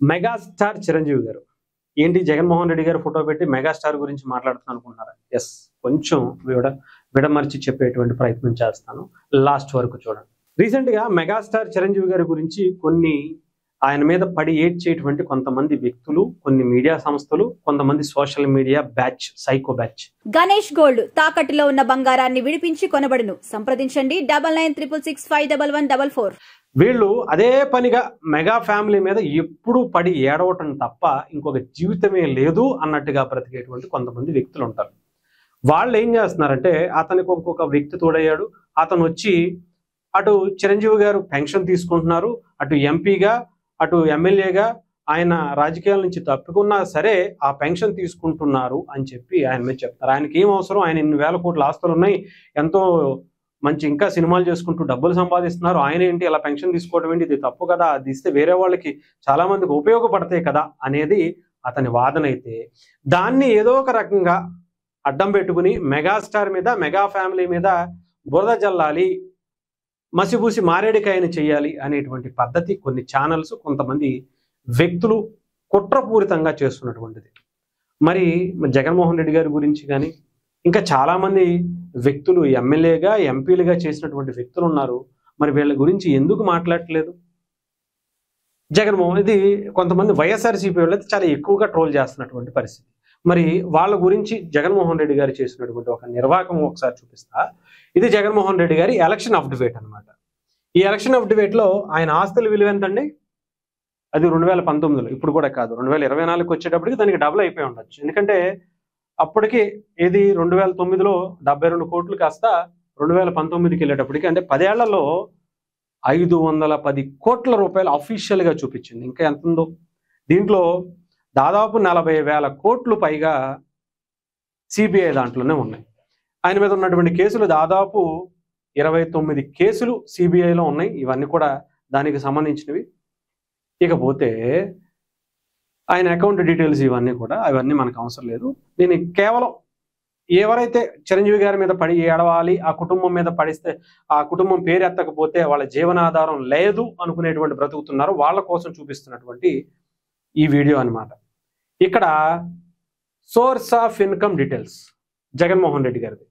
Megastar Chiranjeevi గారు ఏంటి జగన్మోహన్ రెడ్డి గారు ఫోటో పెట్టి మెగాస్టార్ గురించి మాట్లాడుతాను అనుకుంటున్నారా? ఎస్, కొంచెం విడమర్చి చెప్పేటువంటి ప్రయత్నం చేస్తాను. లాస్ట్ వరకు చూడండి. రీసెంట్ గా మెగాస్టార్ చిరంజీవి గారి గురించి కొన్ని ఆయన మీద పడి ఏడ్చేటువంటి కొంతమంది వ్యక్తులు, కొన్ని మీడియా సంస్థలు, కొంతమంది social media batch, psycho batch. Ganesh gold తాకట్టులో ఉన్న బంగారాన్ని విడిపించి కొనబడును. సంప్రదించండి 9966651144. వీళ్ళు అదే పనిగా మెగా ఫ్యామిలీ మీద ఎప్పుడు పడి ఏడవటం తప్ప ఇంకొక జీవితమే లేదు అన్నట్టుగా బ్రతికేటువంటి కొంతమంది వ్యక్తులు ఉంటారు. వాళ్ళు ఏం చేస్తున్నారంటే, అతనికి ఇంకొక వ్యక్తి తోడయ్యాడు, అతను వచ్చి అటు చిరంజీవి గారు పెన్షన్ తీసుకుంటున్నారు, అటు ఎంపీగా అటు ఎమ్మెల్యేగా ఆయన రాజకీయాల నుంచి తప్పుకున్నా సరే ఆ పెన్షన్ తీసుకుంటున్నారు అని చెప్పి ఆయన మీద చెప్తారు. ఆయనకి ఏం అవసరం, ఆయన ఇన్ని వేల కోట్ల ఆస్తులు ఉన్నాయి, ఎంతో మంచి ఇంకా సినిమాలు చేసుకుంటూ డబ్బులు సంపాదిస్తున్నారు, ఆయన ఏంటి ఇలా పెన్షన్ తీసుకోవడం ఏంటి, ఇది తప్పు కదా, అది ఇస్తే వేరే వాళ్ళకి చాలా మందికి ఉపయోగపడతాయి కదా అనేది అతని వాదన. అయితే దాన్ని ఏదో ఒక రకంగా అడ్డం పెట్టుకుని మెగాస్టార్ మీద, మెగా ఫ్యామిలీ మీద బురద జల్లాలి, మసిబూసి మారేడికాయని చేయాలి అనేటువంటి పద్ధతి కొన్ని ఛానల్స్, కొంతమంది వ్యక్తులు కుట్రపూరితంగా చేస్తున్నటువంటిది. మరి జగన్మోహన్ రెడ్డి గారి గురించి కానీ ఇంకా చాలామంది వ్యక్తులు ఎమ్మెల్యేగా, ఎంపీలుగా చేసినటువంటి వ్యక్తులు ఉన్నారు. మరి వీళ్ళ గురించి ఎందుకు మాట్లాడట్లేదు జగన్మోహన్? ఇది కొంతమంది వైఎస్ఆర్సీపీ వాళ్ళైతే చాలా ఎక్కువగా ట్రోల్ చేస్తున్నటువంటి పరిస్థితి. మరి వాళ్ళ గురించి జగన్మోహన్ రెడ్డి గారు చేసినటువంటి ఒక నిర్వాహకం ఒకసారి చూపిస్తా. ఇది జగన్మోహన్ రెడ్డి గారి ఎలక్షన్ ఆఫ్ డిబేట్ అనమాట. ఈ ఎలక్షన్ ఆఫ్ డిబేట్లో ఆయన ఆస్తుల విలువ ఎంతండి? అది 2019లో, ఇప్పుడు కూడా కాదు, 2024కి వచ్చేటప్పటికి దానికి డబుల్ అయిపోయి ఉండొచ్చు. ఎందుకంటే అప్పటికి ఇది 2009లో 72 కోట్లు కాస్త 2019కి వెళ్ళేటప్పటికి, అంటే 10 ఏళ్లలో 510 కోట్ల రూపాయలు అఫీషియల్గా చూపించింది. ఇంకా ఎంత ఉందో దీంట్లో దాదాపు 40,000 కోట్లు పైగా సిబిఐ దాంట్లోనే ఉన్నాయి. ఆయన మీద ఉన్నటువంటి కేసులు దాదాపు 29 కేసులు సిబిఐలో ఉన్నాయి. ఇవన్నీ కూడా దానికి సంబంధించినవి. ఇకపోతే ఆయన అకౌంట్ డీటెయిల్స్ అవన్నీ మనకు అవసరం లేదు. నేను కేవలం ఎవరైతే చిరంజీవి గారి మీద పడి ఏడవాలి, ఆ కుటుంబం మీద పడిస్తే ఆ కుటుంబం పేరు ఎత్తకపోతే వాళ్ళ జీవనాధారం లేదు అనుకునేటువంటి బ్రతుకుతున్నారో వాళ్ళ కోసం చూపిస్తున్నటువంటి ఈ వీడియో అన్నమాట. ఇక్కడ source of income details Jaganmohan Reddy గారిది.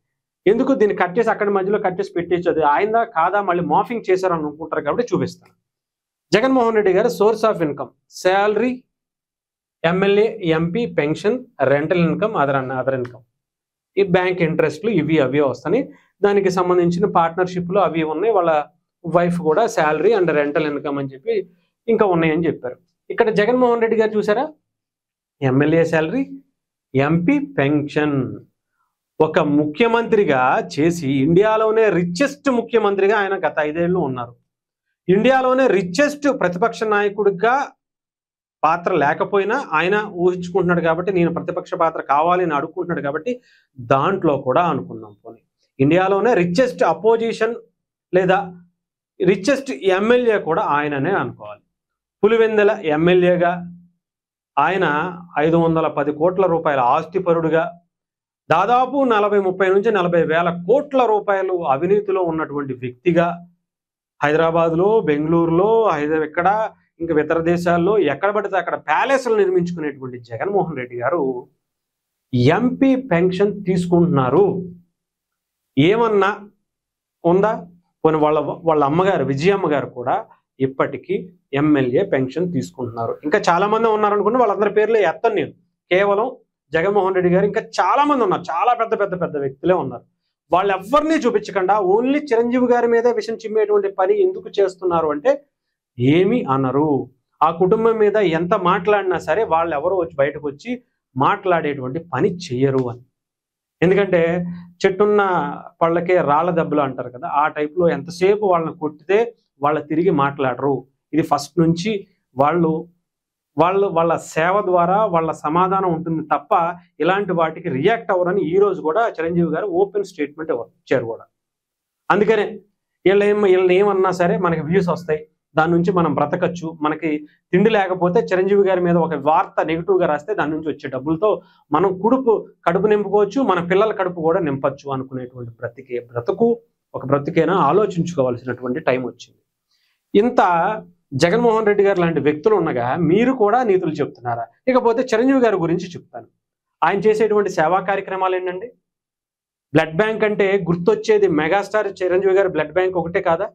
ఎందుకు దీన్ని కట్ చేసి అక్కడి మధ్యలో కట్ చేసి పెట్టేసి అది ఆయనదా కాదా మళ్ళీ మాఫింగ్ చేశారని అనుకుంటారు కాబట్టి చూపిస్తాను. జగన్మోహన్ రెడ్డి గారు source of income, salary, MLA, MP, pension, rental income, other income, ఈ బ్యాంక్ ఇంట్రెస్ట్లు అవి వస్తాయి. దానికి సంబంధించిన పార్ట్నర్షిప్లు అవి ఉన్నాయి. వాళ్ళ వైఫ్ కూడా శాలరీ అండ్ రెంటల్ ఇన్కమ్ అని చెప్పి ఇంకా ఉన్నాయని చెప్పారు. ఇక్కడ జగన్మోహన్ రెడ్డి గారు చూసారా, ఎమ్మెల్యే శాలరీ, ఎంపీ పెన్షన్. ఒక ముఖ్యమంత్రిగా చేసి ఇండియాలోనే రిచెస్ట్ ముఖ్యమంత్రిగా ఆయన గత 5 ఏళ్ళు ఉన్నారు. ఇండియాలోనే రిచెస్ట్ ప్రతిపక్ష నాయకుడిగా పాత్ర లేకపోయినా ఆయన ఊహించుకుంటున్నాడు కాబట్టి, నేను ప్రతిపక్ష పాత్ర కావాలి అని అడుక్కుంటున్నాడు కాబట్టి దాంట్లో కూడా అనుకుందాం పోనీ ఇండియాలోనే రిచెస్ట్ అపోజిషన్ లేదా రిచెస్ట్ ఎమ్మెల్యే కూడా ఆయననే అనుకోవాలి. పులివెందుల ఎమ్మెల్యేగా ఆయన 510 కోట్ల రూపాయల ఆస్తిపరుడుగా, దాదాపు 30 నుంచి 40,000 కోట్ల రూపాయలు అవినీతిలో ఉన్నటువంటి వ్యక్తిగా, హైదరాబాద్లో, బెంగళూరులో, ఇక్కడ ఇంకా ఇతర దేశాల్లో ఎక్కడ పడితే అక్కడ ప్యాలెస్లు నిర్మించుకునేటువంటి జగన్మోహన్ రెడ్డి గారు ఎంపీ పెన్షన్ తీసుకుంటున్నారు. ఏమన్నా ఉందా? పోనీ వాళ్ళ అమ్మగారు విజయమ్మ గారు కూడా ఇప్పటికీ ఎమ్మెల్యే పెన్షన్ తీసుకుంటున్నారు. ఇంకా చాలా మంది ఉన్నారనుకుంటే వాళ్ళందరి పేర్లు ఎత్తను నేను. కేవలం జగన్మోహన్ రెడ్డి గారు ఇంకా చాలా మంది ఉన్నారు, చాలా పెద్ద వ్యక్తులే ఉన్నారు. వాళ్ళెవ్వరినీ చూపించకుండా ఓన్లీ చిరంజీవి గారి మీదే విషయం చిమ్మేటువంటి పని ఎందుకు చేస్తున్నారు అంటే ఏమీ అనరు. ఆ కుటుంబం మీద ఎంత మాట్లాడినా సరే వాళ్ళు ఎవరో వచ్చి బయటకు వచ్చి మాట్లాడేటువంటి పని చెయ్యరు అని. ఎందుకంటే చెట్టున్న పళ్ళకే రాళ్ళ దెబ్బలు అంటారు కదా, ఆ టైప్లో ఎంతసేపు వాళ్ళని కొట్టితే వాళ్ళు తిరిగి మాట్లాడరు. ఇది ఫస్ట్ నుంచి వాళ్ళ సేవ ద్వారా వాళ్ళ సమాధానం ఉంటుంది తప్ప ఇలాంటి వాటికి రియాక్ట్ అవ్వరని ఈ రోజు కూడా చిరంజీవి గారు ఓపెన్ స్టేట్మెంట్ ఇచ్చారు కూడా. అందుకనే వీళ్ళని ఏమన్నా సరే మనకి వ్యూస్ వస్తాయి, దాని నుంచి మనం బ్రతకచ్చు, మనకి తిండి లేకపోతే చిరంజీవి గారి మీద ఒక వార్త నెగిటివ్గా రాస్తే దాని నుంచి వచ్చే డబ్బులతో మనం కడుపు నింపుకోవచ్చు, మన పిల్లల కడుపు కూడా నింపచ్చు అనుకునేటువంటి బ్రతుకు ఒక బ్రతికేనా ఆలోచించుకోవాల్సినటువంటి టైం వచ్చింది. ఇంత జగన్మోహన్ రెడ్డి గారు లాంటి వ్యక్తులు ఉండగా మీరు కూడా నీతులు చెప్తున్నారా? ఇకపోతే చిరంజీవి గారి గురించి చెప్తాను. ఆయన చేసేటువంటి సేవా కార్యక్రమాలు ఏంటండి? బ్లడ్ బ్యాంక్ అంటే గుర్తొచ్చేది మెగాస్టార్ చిరంజీవి గారి బ్లడ్ బ్యాంక్ ఒకటే కాదా?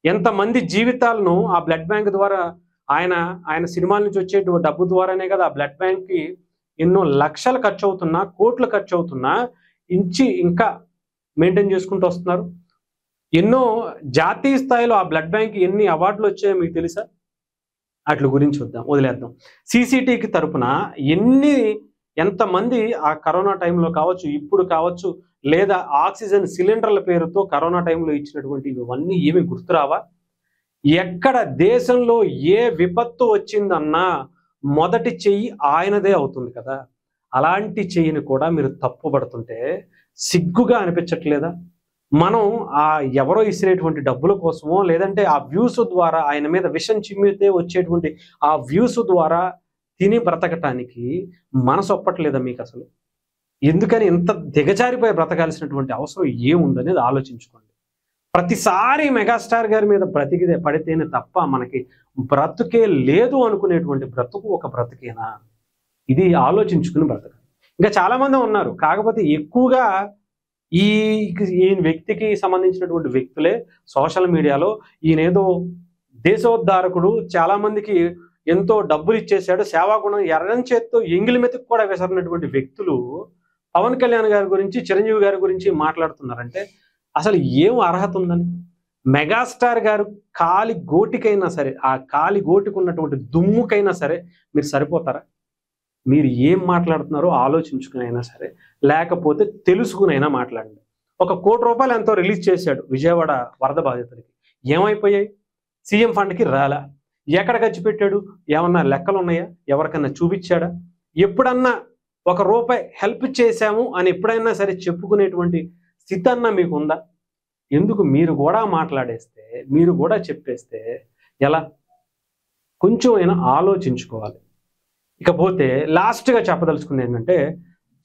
ఎంతమంది జీవితాలను ఆ బ్లడ్ బ్యాంక్ ద్వారా ఆయన సినిమాల నుంచి వచ్చేటువంటి డబ్బు ద్వారానే కదా ఆ బ్లడ్ బ్యాంక్కి ఎన్నో లక్షలు ఖర్చు అవుతున్నా, కోట్లు ఖర్చు అవుతున్నా ఇంకా మెయింటైన్ చేసుకుంటూ వస్తున్నారు. ఎన్నో జాతీయ స్థాయిలో ఆ బ్లడ్ బ్యాంక్ ఎన్ని అవార్డులు వచ్చాయో మీకు తెలుసా? వాటి గురించి వదిలేద్దాం. సీసీటీకి తరపున ఎంతమంది ఆ కరోనా టైంలో కావచ్చు, ఇప్పుడు కావచ్చు, లేదా ఆక్సిజన్ సిలిండర్ల పేరుతో కరోనా టైంలో ఇచ్చినటువంటి ఇవన్నీ ఏమి గుర్తురావా? ఎక్కడ దేశంలో ఏ విపత్తు వచ్చిందన్నా మొదటి చెయ్యి ఆయనదే అవుతుంది కదా. అలాంటి చెయ్యిని కూడా మీరు తప్పుపడుతుంటే సిగ్గుగా అనిపించట్లేదా? మనం ఎవరో ఇసిరేటువంటి డబ్బుల కోసమో, లేదంటే ఆ వ్యూస్ ద్వారా ఆయన మీద విషం చిమ్మితే వచ్చేటువంటి ఆ వ్యూస్ ద్వారా తిని బ్రతకటానికి మనసు ఒప్పట్లేదా మీకు అసలు? ఎందుకని ఇంత దిగజారిపోయి బ్రతకాల్సినటువంటి అవసరం ఏముందనేది ఆలోచించుకోండి. ప్రతిసారి మెగాస్టార్ గారి మీద పడితేనే తప్ప మనకి బ్రతుకే లేదు అనుకునేటువంటి బ్రతుకు ఒక బ్రతుకేనా? ఇది ఆలోచించుకుని బ్రతకాలి. ఇంకా చాలా మంది ఉన్నారు, కాకపోతే ఎక్కువగా ఈ వ్యక్తికి సంబంధించినటువంటి వ్యక్తులే సోషల్ మీడియాలో ఈయనేదో దేశోద్ధారకుడు, చాలా మందికి ఎంతో డబ్బులు ఇచ్చేసాడు, సేవాగుణం ఎర్రని చేత్తో ఎంగిలి మెతుకు కూడా విసరినటువంటి వ్యక్తులు పవన్ కళ్యాణ్ గారి గురించి, చిరంజీవి గారి గురించి మాట్లాడుతున్నారంటే అసలు ఏం అర్హత ఉందని? మెగాస్టార్ గారు కాలి గోటికైనా సరే, ఆ కాలి గోటికి ఉన్నటువంటి దుమ్ముకైనా సరే మీరు సరిపోతారా? మీరు ఏం మాట్లాడుతున్నారో ఆలోచించుకునైనా సరే, లేకపోతే తెలుసుకునైనా మాట్లాడండి. ₹1 కోటి ఎంతో రిలీజ్ చేశాడు విజయవాడ వరద బాధితులకి. ఏమైపోయాయి? సీఎం ఫండ్కి రాలా. ఎక్కడ ఖర్చు పెట్టాడు? ఏమన్నా లెక్కలు ఉన్నాయా? ఎవరికన్నా చూపించాడా? ఎప్పుడన్నా ₹1 హెల్ప్ చేశాము అని ఎప్పుడైనా సరే చెప్పుకునేటువంటి స్థితి అన్నా మీకు ఉందా? ఎందుకు మీరు కూడా మాట్లాడేస్తే, మీరు కూడా చెప్పేస్తే ఎలా? కొంచెం అయినా ఆలోచించుకోవాలి. ఇకపోతే లాస్ట్గా చెప్పదలుచుకుంది ఏంటంటే,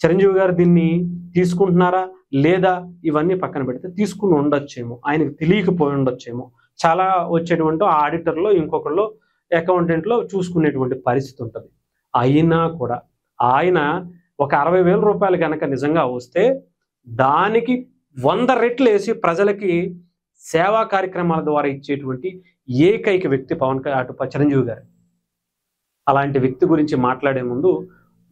చిరంజీవి గారు దీన్ని తీసుకుంటున్నారా లేదా ఇవన్నీ పక్కన పెడితే తీసుకుని ఉండొచ్చేమో, ఆయనకు తెలియకపోయి ఉండొచ్చేమో. చాలా వచ్చేటువంటి ఆడిటర్లో, ఇంకొకళ్ళు అకౌంటెంట్లో చూసుకునేటువంటి పరిస్థితి ఉంటుంది. అయినా కూడా ఆయన ఒక ₹60,000 కనుక నిజంగా వస్తే దానికి 100 రెట్లు వేసి ప్రజలకి సేవా కార్యక్రమాల ద్వారా ఇచ్చేటువంటి ఏకైక వ్యక్తి చిరంజీవి గారు. అలాంటి వ్యక్తి గురించి మాట్లాడే ముందు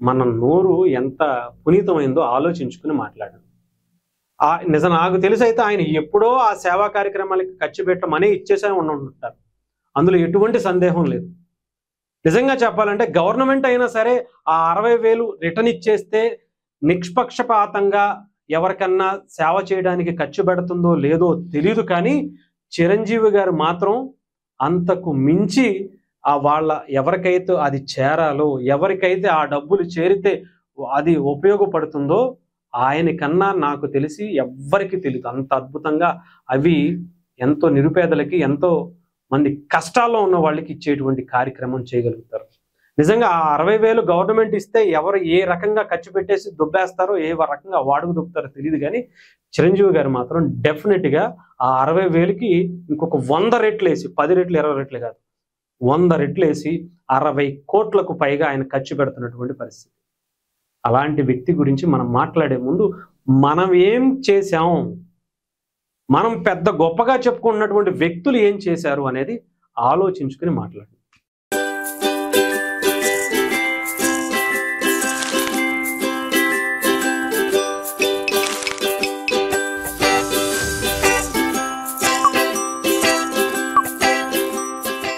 మన నోరు ఎంత పునీతమైందో ఆలోచించుకుని మాట్లాడాలి. నాకు తెలిసి అయితే ఆయన ఎప్పుడో ఆ సేవా కార్యక్రమాలకి ఖర్చు పెట్టమనే ఇచ్చేసే ఉంటారు. అందులో ఎటువంటి సందేహం లేదు. నిజంగా చెప్పాలంటే గవర్నమెంట్ అయినా సరే ఆ 60,000 రిటర్న్ ఇచ్చేస్తే నిష్పక్షపాతంగా ఎవరికన్నా సేవ చేయడానికి ఖర్చు పెడుతుందో లేదో తెలియదు, కానీ చిరంజీవి గారు మాత్రం అంతకు మించి ఎవరికైతే అది చేరాలో, ఎవరికైతే ఆ డబ్బులు చేరితే అది ఉపయోగపడుతుందో ఆయనకన్నా నాకు తెలిసి ఎవ్వరికి తెలియదు అంత అద్భుతంగా అవి ఎంతో నిరుపేదలకి, ఎంతో మంది కష్టాల్లో ఉన్న వాళ్ళకి ఇచ్చేటువంటి కార్యక్రమం చేయగలుగుతారు. నిజంగా ఆ 60,000 గవర్నమెంట్ ఇస్తే ఎవరు ఏ రకంగా ఖర్చు పెట్టేసి దుబ్బేస్తారో, ఏ రకంగా వాడుకు దుబ్బుతారో తెలియదు, కానీ చిరంజీవి గారు మాత్రం డెఫినెట్గా ఆ 60,000కి ఇంకొక 100 రెట్లు వేసి, 10 రెట్లు 20 రెట్లు కాదు, 100 రెట్లు వేసి 60 కోట్లకు పైగా ఆయన ఖర్చు పెడుతున్నటువంటి పరిస్థితి. అలాంటి వ్యక్తి గురించి మనం మాట్లాడే ముందు మనం ఏం చేశాం, మనం పెద్ద గొప్పగా చెప్పుకున్నటువంటి వ్యక్తులు ఏం చేశారు అనేది ఆలోచించుకుని మాట్లాడండి.